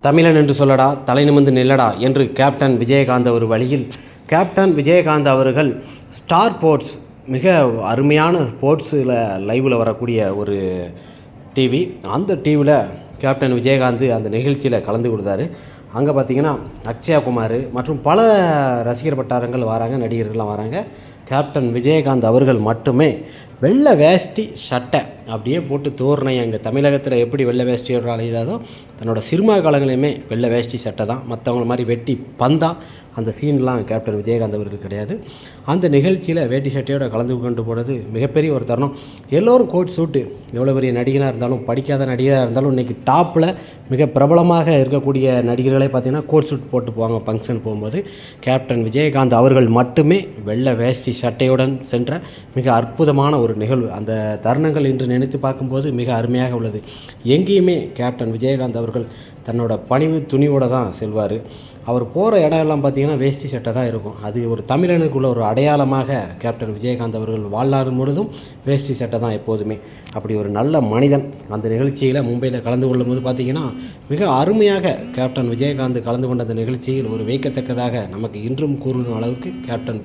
தமிழன் என்று சொல்லடா, தலை நிமிர்ந்து நில்லடா என்று கேப்டன் விஜயகாந்த் ஒரு வழியில், கேப்டன் விஜயகாந்த் அவர்கள் ஸ்டார் ஸ்போர்ட்ஸ் மிக அருமையான ஸ்போர்ட்ஸில் லைவில் வரக்கூடிய ஒரு டிவி. அந்த டிவியில் கேப்டன் விஜயகாந்த் அந்த நிகழ்ச்சியில் கலந்து கொடுத்தாரு. அங்கே பார்த்திங்கன்னா அக்ஷயா குமார் மற்றும் பல ரசிகர் வட்டாரங்கள் வராங்க, நடிகர்கள்லாம் வராங்க. கேப்டன் விஜயகாந்த் அவர்கள் மட்டுமே வெள்ளை வேஷ்டி சட்டை அப்படியே போட்டு தோரணை. அங்கே தமிழகத்தில் எப்படி வெள்ளை வேஷ்டியோட அலையுதாதோ தன்னோட சினிமா காலங்களையுமே வெள்ளை வேஷ்டி சட்டை தான். மற்றவங்கள மாதிரி வெட்டி பந்தா அந்த சீன்லாம் கேப்டன் விஜயகாந்த் அவர்கள் கிடையாது. அந்த நிகழ்ச்சியில் வேட்டி சட்டையோடு கலந்து கொண்டு போனது மிகப்பெரிய ஒரு தருணம். எல்லோரும் கோட் சூட்டு, எவ்வளோ பெரிய நடிகனாக இருந்தாலும் படிக்காத நடிகராக இருந்தாலும் இன்றைக்கி டாப்பில் மிக பிரபலமாக இருக்கக்கூடிய நடிகர்களே பார்த்திங்கன்னா கோட் சூட் போட்டு போவாங்க ஃபங்க்ஷன் போகும்போது. கேப்டன் விஜயகாந்த் அவர்கள் மட்டுமே வெள்ளை வேஷ்டி சட்டையுடன் சென்ற மிக அற்புதமான ஒரு நிகழ்வு. அந்த தருணங்கள் இன்று நினைத்து பார்க்கும்போது மிக அருமையாக உள்ளது. எங்கேயுமே கேப்டன் விஜயகாந்த் அவர்கள் தன்னோட பணிவு துணிவோடு தான் செல்வார். அவர் போகிற இடம்லாம் பார்த்திங்கன்னா வேஷ்டி சட்டை தான் இருக்கும். அது ஒரு தமிழனுக்குள்ள ஒரு அடையாளமாக கேப்டன் விஜயகாந்த் அவர்கள் வாழ்நாள் முழுதும் வேஷ்டி சட்டை தான் எப்போதுமே. அப்படி ஒரு நல்ல மனிதன். அந்த நிகழ்ச்சியில் மும்பையில் கலந்து கொள்ளும்போது பார்த்திங்கன்னா மிக அருமையாக கேப்டன் விஜயகாந்த் கலந்து கொண்ட அந்த நிகழ்ச்சியில் ஒரு வைக்கத்தக்கதாக நமக்கு இன்றும் கூறும் அளவுக்கு கேப்டன்